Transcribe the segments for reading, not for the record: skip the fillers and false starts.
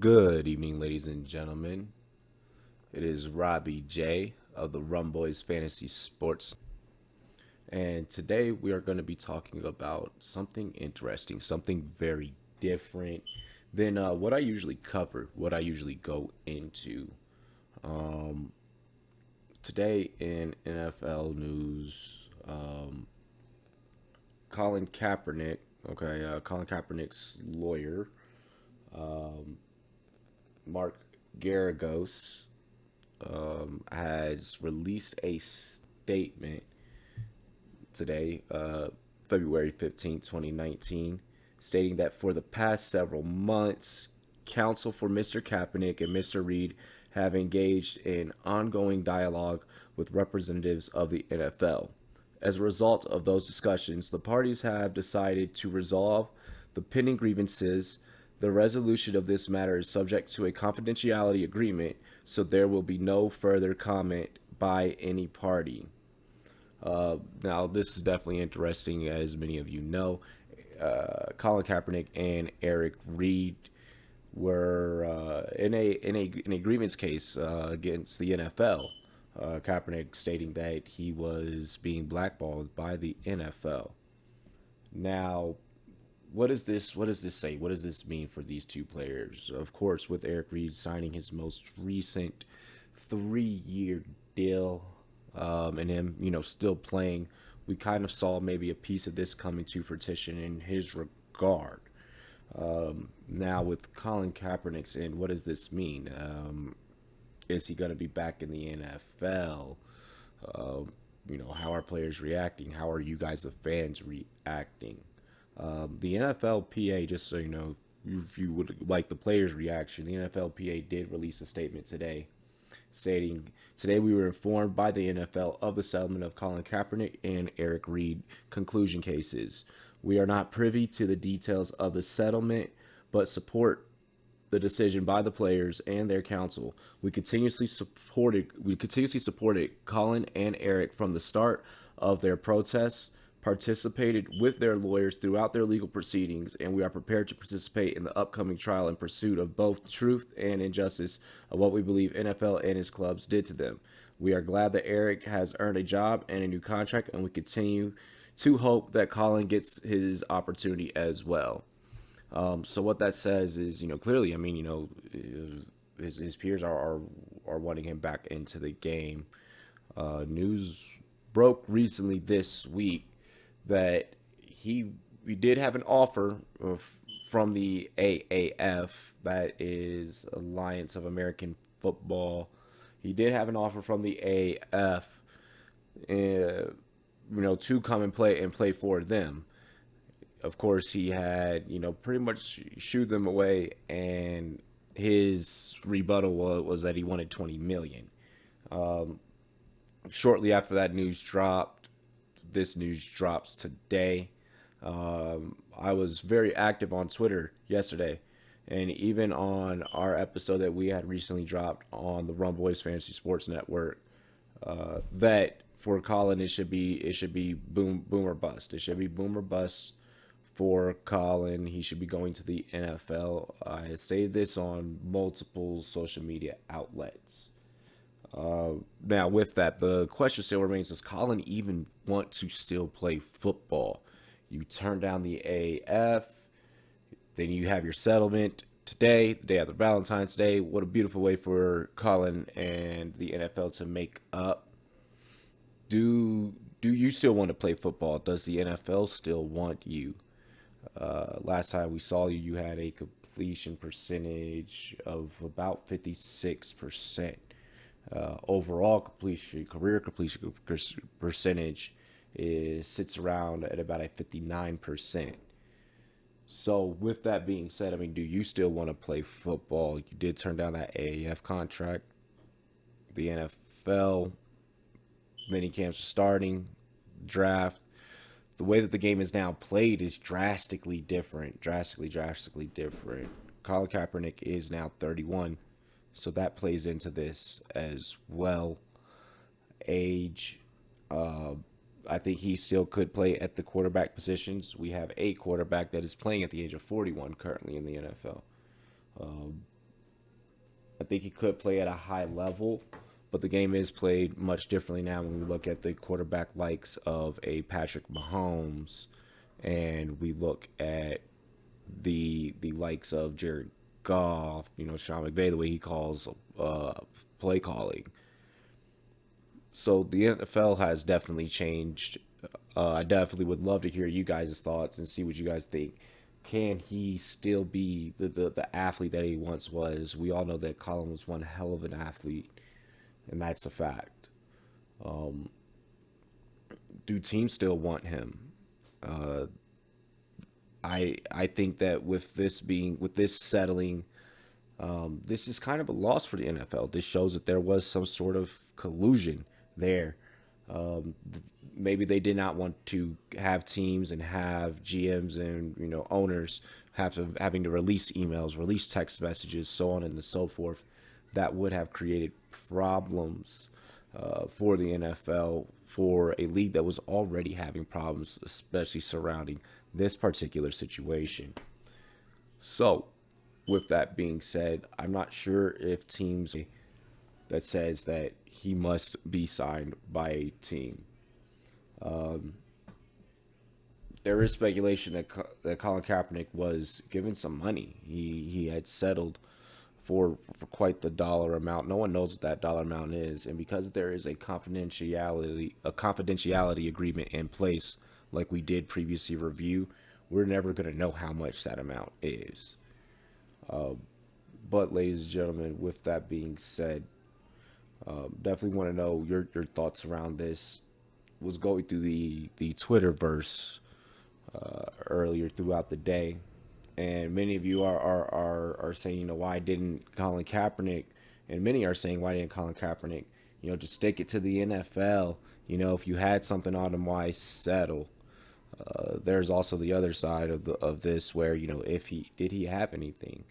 Good evening, ladies and gentlemen. It is Robbie J of the Rum Boys Fantasy Sports. And today we are going to be talking about something interesting, something very different than what I usually cover, what I usually go into. Um, Today in NFL news, Colin Kaepernick, Colin Kaepernick's lawyer, um, Mark Garagos, has released a statement today, February 15th, 2019, stating that for the past several months, counsel for Mr. Kaepernick and Mr. Reid have engaged in ongoing dialogue with representatives of the NFL. As a result of those discussions, the parties have decided to resolve the pending grievances. The resolution of this matter is subject to a confidentiality agreement, so there will be no further comment by any party. Now, this is definitely interesting, as many of you know. Colin Kaepernick and Eric Reid were in a grievance case against the NFL. Kaepernick stating that he was being blackballed by the NFL. Now, what does this say? What does this mean for these two players? Of course, with Eric Reid signing his most recent 3-year deal, and him, still playing, we kind of saw maybe a piece of this coming to fruition in his regard. Now with Colin Kaepernick's in, what does this mean? Is he going to be back in the NFL? How are players reacting? How are you guys, the fans, reacting? The NFLPA, just so you know, if you would like the players' reaction, the NFLPA did release a statement today stating, "Today we were informed by the NFL of the settlement of Colin Kaepernick and Eric Reid conclusion cases. We are not privy to the details of the settlement, but support the decision by the players and their counsel. We continuously supported Colin and Eric from the start of their protests, participated with their lawyers throughout their legal proceedings, and we are prepared to participate in the upcoming trial in pursuit of both truth and injustice of what we believe NFL and his clubs did to them. We are glad that Eric has earned a job and a new contract, and we continue to hope that Colin gets his opportunity as well." So what that says is, clearly, his peers are wanting him back into the game. News broke recently this week that we did have an offer from the AAF, that is Alliance of American Football. He did have an offer from the AAF, to come and play for them. Of course, he had, pretty much shooed them away, and his rebuttal was that he wanted 20 million. Shortly after that news dropped, this news drops today. I was very active on Twitter yesterday, and even on our episode that we had recently dropped on the Rum Boys Fantasy Sports Network, that for Colin it should be boom or bust. It should be boom or bust for Colin. He should be going to the NFL. I say this on multiple social media outlets. Now, with that, the question still remains: does Colin even want to still play football? You turn down the AF, then you have your settlement today, the day after Valentine's Day. What a beautiful way for Colin and the NFL to make up. Do you still want to play football? Does the NFL still want you? Last time we saw you, you had a completion percentage of about 56%. Overall career completion percentage sits around at about a 59%. So with that being said, do you still want to play football? You did turn down that AAF contract. The NFL mini camps are starting, draft. The way that the game is now played is drastically different. Drastically different. Colin Kaepernick is now 31, so that plays into this as well. Age, I think he still could play at the quarterback positions. We have a quarterback that is playing at the age of 41 currently in the NFL. I think he could play at a high level, but the game is played much differently now when we look at the quarterback likes of a Patrick Mahomes, and we look at the likes of Jared Goff, Sean McVay, the way he calls play calling. So the NFL has definitely changed. I definitely would love to hear you guys' thoughts and see what you guys think. Can he still be the athlete that he once was? We all know that Colin was one hell of an athlete, and that's a fact. Do teams still want him? Uh, I think that with this settling, this is kind of a loss for the NFL. This shows that there was some sort of collusion there. Um, Maybe they did not want to have teams and have GMs and owners having to release emails, release text messages, so on and so forth. That would have created problems for the NFL, for a league that was already having problems, especially surrounding this particular situation. So, with that being said, I'm not sure if teams that says that he must be signed by a team. There is speculation that Colin Kaepernick was given some money. He had settled for quite the dollar amount. No one knows what that dollar amount is, and because there is a confidentiality agreement in place, like we did previously review, we're never going to know how much that amount is. But ladies and gentlemen, with that being said, definitely want to know your thoughts around this. Was going through the Twitterverse earlier throughout the day, and many of you are saying, why didn't Colin Kaepernick, and many are saying, why didn't Colin Kaepernick, just stick it to the NFL. If you had something on him, why settle? There's also the other side of this where if he have anything.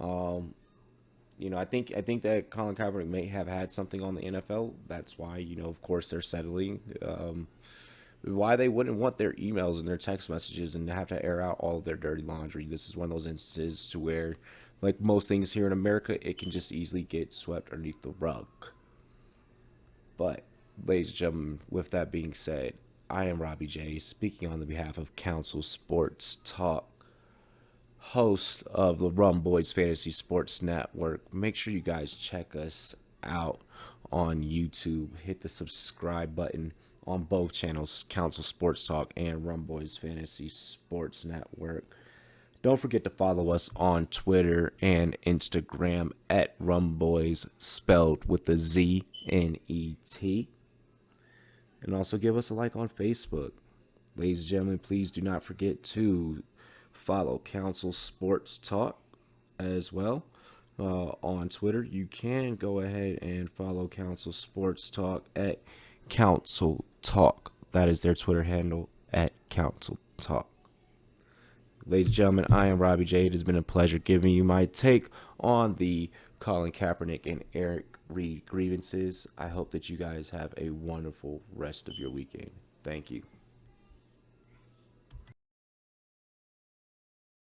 I think that Colin Kaepernick may have had something on the NFL. That's why of course they're settling. Why they wouldn't want their emails and their text messages and have to air out all of their dirty laundry. This is one of those instances to where, like most things here in America, it can just easily get swept underneath the rug. But, ladies and gentlemen, with that being said, I am Robbie J, speaking on the behalf of Council Sports Talk, host of the Rum Boys Fantasy Sports Network. Make sure you guys check us out on YouTube. Hit the subscribe button on both channels, Council Sports Talk and Rum Boys Fantasy Sports Network. Don't forget to follow us on Twitter and Instagram at Rum Boys, spelled with a Z N E T. And also give us a like on Facebook. Ladies and gentlemen, please do not forget to follow Council Sports Talk as well. On Twitter, you can go ahead and follow Council Sports Talk at Council Talk. That is their Twitter handle, at Council Talk. Ladies and gentlemen, I am Robbie J. It has been a pleasure giving you my take on the Colin Kaepernick and Reid grievances. I hope that you guys have a wonderful rest of your weekend. Thank you.